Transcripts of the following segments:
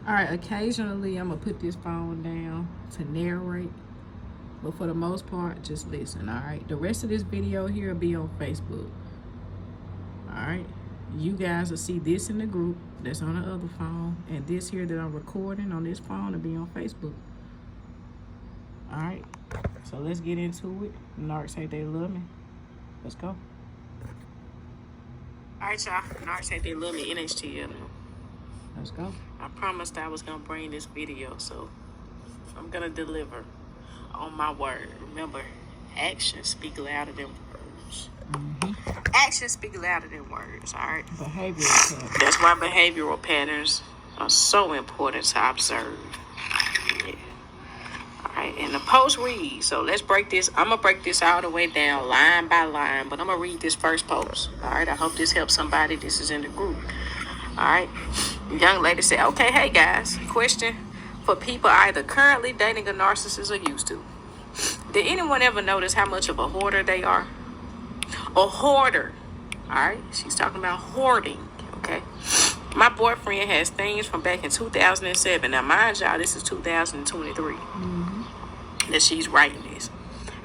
All right, occasionally I'm gonna put this phone down to narrate, but for the most part, just listen. All right, the rest of this video here will be on Facebook. All right, you guys will see this in the group that's on the other phone, and this here that I'm recording on this phone will be on Facebook. All right, so let's get into it. Narcshatetheyloveme. Let's go. All right, y'all. Narcshatetheyloveme, Nhtlm. Let's go. I promised I was gonna bring this video, so I'm gonna deliver on my word. Remember, actions speak louder than words. Actions speak louder than words. All right. Behavioral patterns. That's why behavioral patterns are so important to observe. Yeah. All right, and the post reads. So let's break this. I'm gonna break this all the way down, line by line. But I'm gonna read this first post. All right. I hope this helps somebody. This is in the group. All right. Young lady said, okay, hey guys, question for people either currently dating a narcissist or used to. Did anyone ever notice how much of a hoarder they are? A hoarder. All right. She's talking about hoarding. Okay. My boyfriend has things from back in 2007. Now, mind y'all, this is 2023 that she's writing this.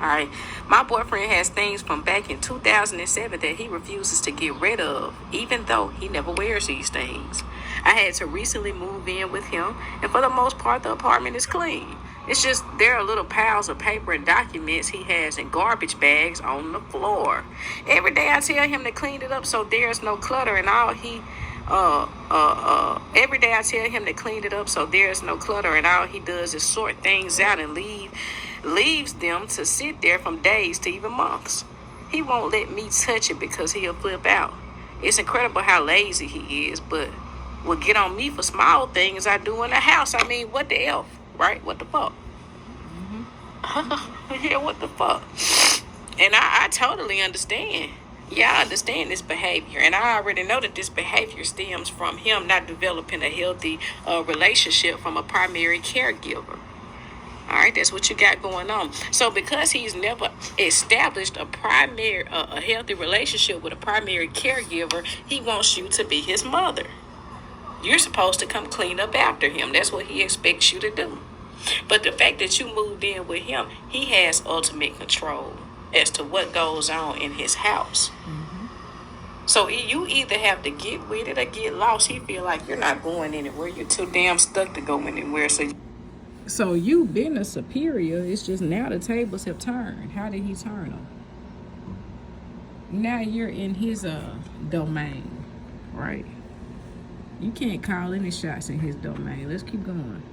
All right. My boyfriend has things from back in 2007 that he refuses to get rid of, even though he never wears these things. I had to recently move in with him, and for the most part, the apartment is clean. It's just there are little piles of paper and documents he has in garbage bags on the floor. Every day I tell him to clean it up so there's no clutter, and all he every day I tell him to clean it up so there's no clutter, and all he does is sort things out and leaves them to sit there from days to even months. He won't let me touch it because he'll flip out. It's incredible how lazy he is, but will get on me for small things I do in the house. I mean, what the F, right? What the fuck? Yeah, what the fuck? And I totally understand. Yeah, I understand this behavior. And I already know that this behavior stems from him not developing a healthy relationship from a primary caregiver. All right, that's what you got going on. So because he's never established a healthy relationship with a primary caregiver, he wants you to be his mother. You're supposed to come clean up after him. That's what he expects you to do. But the fact that you moved in with him, he has ultimate control as to what goes on in his house. So you either have to get with it or get lost. He feel like you're not going anywhere. You're too damn stuck to go anywhere. So you've been a superior. It's just now the tables have turned. How did he turn them? Now you're in his domain, right? You can't call any shots in his domain. Let's keep going.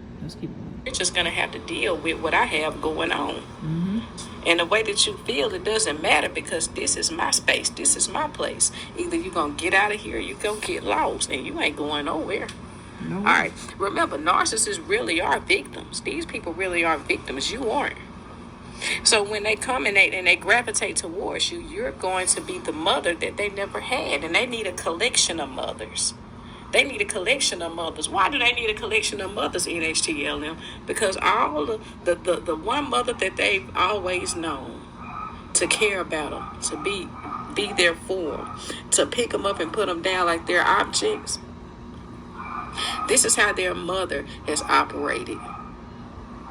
You're just going to have to deal with what I have going on. And the way that you feel, it doesn't matter because this is my space. This is my place. Either you're going to get out of here or you go get lost and you ain't going nowhere. No. All right. Remember, narcissists really are victims. These people really are victims. You aren't. So when they come and they gravitate towards you, you're going to be the mother that they never had. And they need a collection of mothers. They need a collection of mothers. Why do they need a collection of mothers in Nhtlm? Because all the one mother that they've always known to care about them, to be there for them, to pick them up and put them down like they're objects. This is how their mother has operated.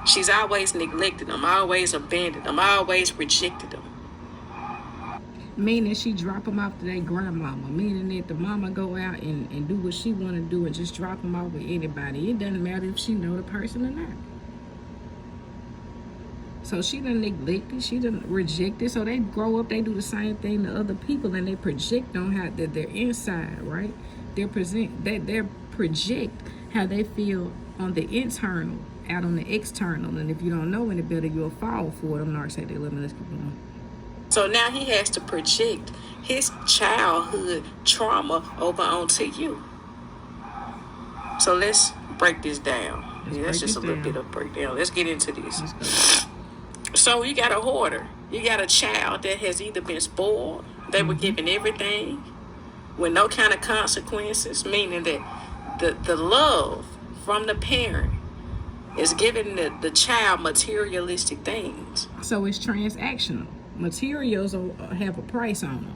She's always neglected them, always abandoned them, always rejected them. Meaning she drop them off to their grandmama. Meaning that the mama go out and do what she want to do and just drop them off with anybody. It doesn't matter if she know the person or not. So she done neglected, she done rejected. So they grow up, they do the same thing to other people and they project on how that they're inside, right? They project how they feel on the internal, out on the external. And if you don't know any better, you'll fall for them. Narcshatetheyloveme. Let's keep going. So now he has to project his childhood trauma over onto you. So let's break this down. That's just a little bit of breakdown. Let's get into this. So you got a hoarder. You got a child that has either been spoiled, they were given everything with no kind of consequences, meaning that the love from the parent is giving the child materialistic things. So it's transactional. Materials have a price on them.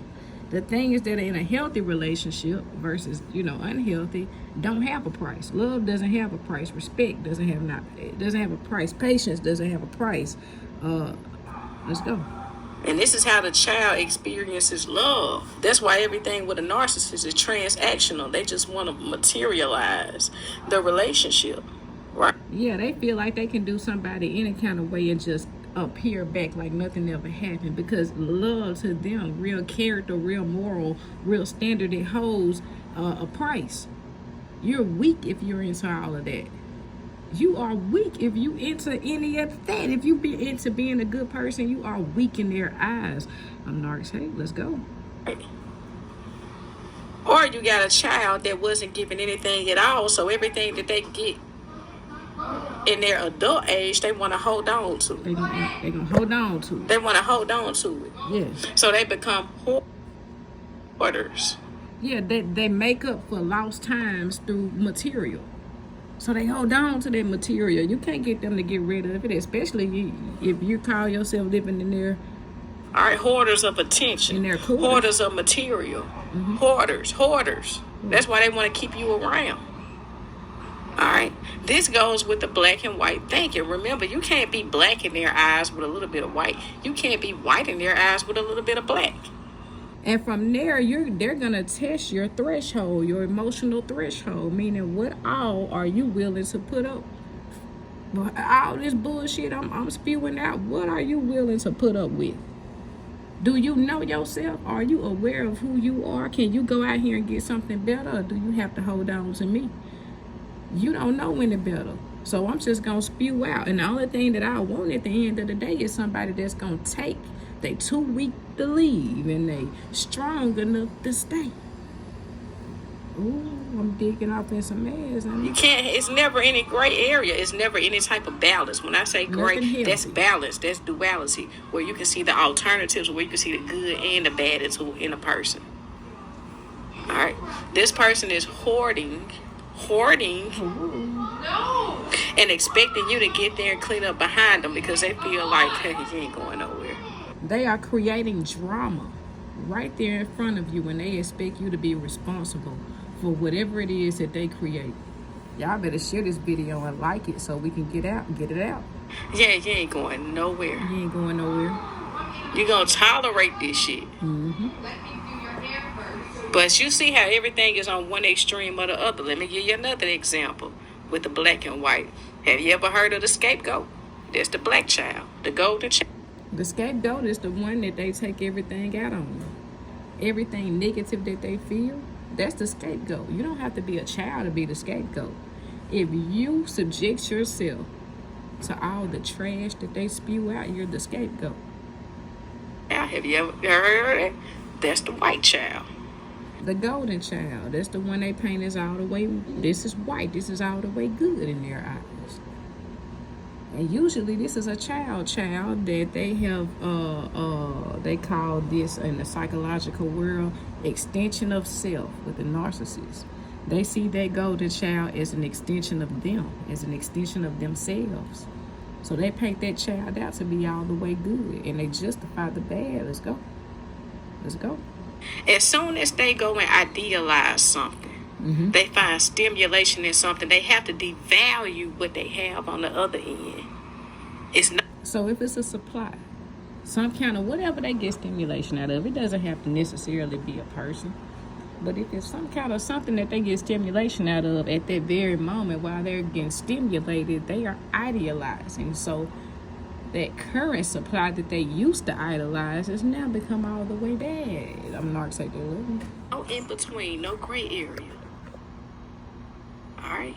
The things that are in a healthy relationship versus, unhealthy, don't have a price. Love doesn't have a price. Respect doesn't have a price. Patience doesn't have a price. Let's go. And this is how the child experiences love. That's why everything with a narcissist is transactional. They just want to materialize the relationship, right? Yeah, they feel like they can do somebody any kind of way and just appear back like nothing ever happened, because love to them, real character, real moral, real standard, it holds a price. You're weak if you're into all of that. You are weak if you into any of that. If you be into being a good person, you are weak in their eyes. I'm Narcs. Hey, let's go. Or you got a child that wasn't given anything at all, so everything that they get in their adult age, they want to hold on to. They're gonna hold on to it. They want to hold on to it. Yes. So they become hoarders. Yeah, they make up for lost times through material. So they hold on to that material. You can't get them to get rid of it, especially if you call yourself living in their... All right, hoarders of attention. In their quarters. Hoarders of material. Mm-hmm. Hoarders. Mm-hmm. That's why they want to keep you around. All right, this goes with the black and white thinking. Remember, you can't be black in their eyes with a little bit of white. You can't be white in their eyes with a little bit of black. And from there, they're going to test your threshold, your emotional threshold, meaning what all are you willing to put up? All this bullshit I'm spewing out, what are you willing to put up with? Do you know yourself? Are you aware of who you are? Can you go out here and get something better, or do you have to hold on to me? You don't know any better. So I'm just going to spew out. And the only thing that I want at the end of the day is somebody that's going to take. They too weak to leave and they strong enough to stay. Ooh, I'm digging off in some ass. You can't, it's never any gray area. It's never any type of balance. When I say gray, that's balance. That's duality, where you can see the alternatives, where you can see the good and the bad in a person. All right. This person is hoarding, and expecting you to get there and clean up behind them because they feel like, hey, you ain't going nowhere. They are creating drama right there in front of you, and they expect you to be responsible for whatever it is that they create. Y'all better share this video and like it so we can get it out. Yeah, you ain't going nowhere. You ain't going nowhere. You're going to tolerate this shit. Mm-hmm. But you see how everything is on one extreme or the other. Let me give you another example with the black and white. Have you ever heard of the scapegoat? That's the black child, the golden child. The scapegoat is the one that they take everything out on. Everything negative that they feel, that's the scapegoat. You don't have to be a child to be the scapegoat. If you subject yourself to all the trash that they spew out, you're the scapegoat. Now, have you ever heard of that? That's the white child. The golden child, that's the one they paint as all the way, this is white, this is all the way good in their eyes. And usually this is a child that they have, they call this in the psychological world, extension of self with the narcissist. They see that golden child as an extension of them, as an extension of themselves. So they paint that child out to be all the way good, and they justify the bad. Let's go. As soon as they go and idealize something, mm-hmm. They find stimulation in something, they have to devalue what they have on the other end. It's not. So if it's a supply, some kind of whatever they get stimulation out of, it doesn't have to necessarily be a person. But if it's some kind of something that they get stimulation out of at that very moment while they're getting stimulated, they are idealizing. So that current supply that they used to idolize has now become all the way bad. I'm Narcshatetheyloveme. No in between, no gray area. All right.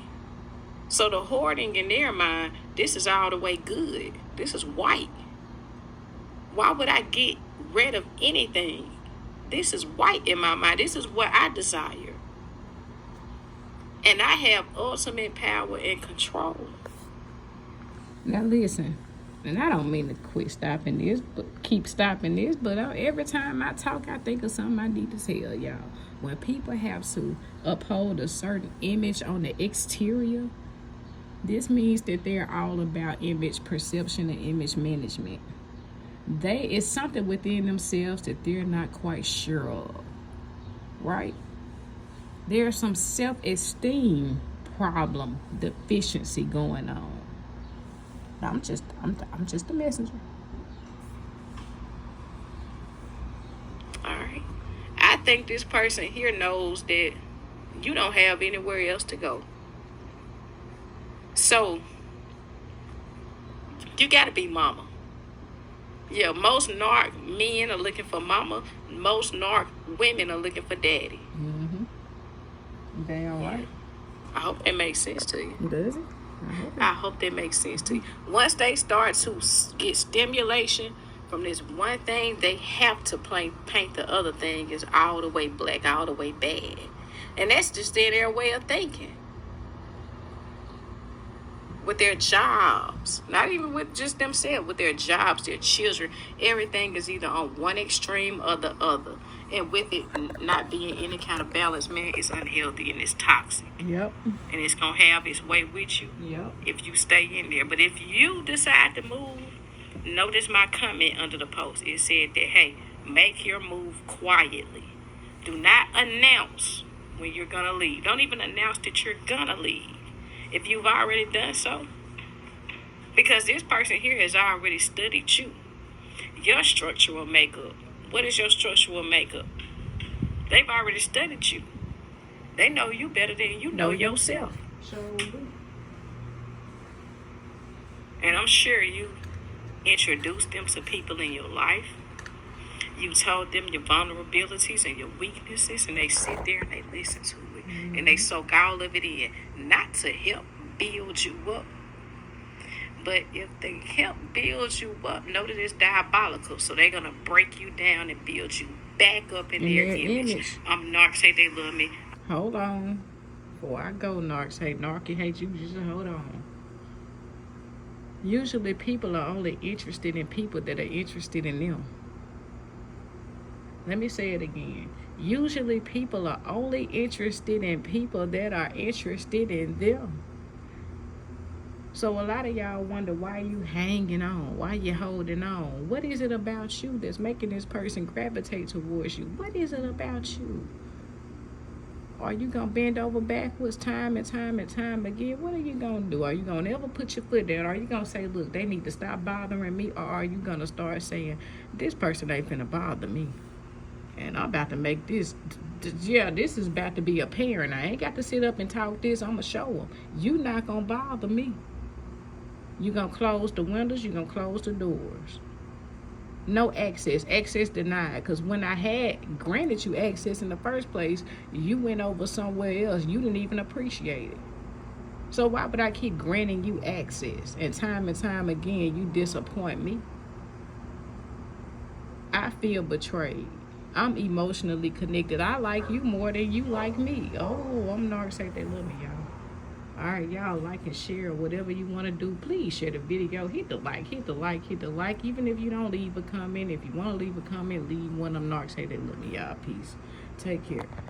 So the hoarding in their mind, this is all the way good. This is white. Why would I get rid of anything? This is white in my mind. This is what I desire. And I have ultimate power and control. Now listen. And I don't mean to keep stopping this, but every time I talk, I think of something I need to tell y'all. When people have to uphold a certain image on the exterior, this means that they're all about image perception and image management. It's something within themselves that they're not quite sure of, right? There's some self-esteem problem deficiency going on. I'm just a messenger. All right. I think this person here knows that you don't have anywhere else to go. So you got to be mama. Yeah, most narc men are looking for mama. Most narc women are looking for daddy. They all right. I hope that makes sense to you. Does it? I hope that makes sense to you. Once they start to get stimulation from this one thing, they have to paint the other thing as all the way black, all the way bad. And that's just their way of thinking. With their jobs, not even with just themselves, with their jobs, their children, everything is either on one extreme or the other. And with it not being any kind of balance, man, it's unhealthy and it's toxic. Yep. And it's going to have its way with you. Yep. If you stay in there. But if you decide to move, notice my comment under the post. It said that, hey, make your move quietly. Do not announce when you're going to leave. Don't even announce that you're going to leave if you've already done so. Because this person here has already studied you. Your structural makeup. What is your structural makeup? They've already studied you. They know you better than you know yourself. So, and I'm sure you introduced them to people in your life. You told them your vulnerabilities and your weaknesses, and they sit there and they listen to it. And they soak all of it in. Not to help build you up. But if they help build you up, know that it's diabolical. So they're going to break you down and build you back up in their image. I'm Narcshatetheyloveme. Hold on. Before I go, Narcs hate Narky hate you. Just hold on. Usually people are only interested in people that are interested in them. Let me say it again. Usually people are only interested in people that are interested in them. So a lot of y'all wonder why you hanging on, why you holding on. What is it about you that's making this person gravitate towards you? What is it about you? Are you going to bend over backwards time and time and time again? What are you going to do? Are you going to ever put your foot down? Are you going to say, look, they need to stop bothering me? Or are you going to start saying, this person ain't finna bother me? And I'm about to make this, this is about to be apparent. I ain't got to sit up and talk this. I'm going to show them. You not going to bother me. You're going to close the windows. You're going to close the doors. No access. Access denied. Because when I had granted you access in the first place, you went over somewhere else. You didn't even appreciate it. So why would I keep granting you access? And time again, you disappoint me. I feel betrayed. I'm emotionally connected. I like you more than you like me. Oh, I'm Narcshatetheyloveme, y'all. All right, y'all, like and share whatever you want to do. Please share the video. Hit the like, hit the like, hit the like. Even if you don't leave a comment, if you want to leave a comment, leave one of them. Narcshatetheyloveme, y'all. Peace. Take care.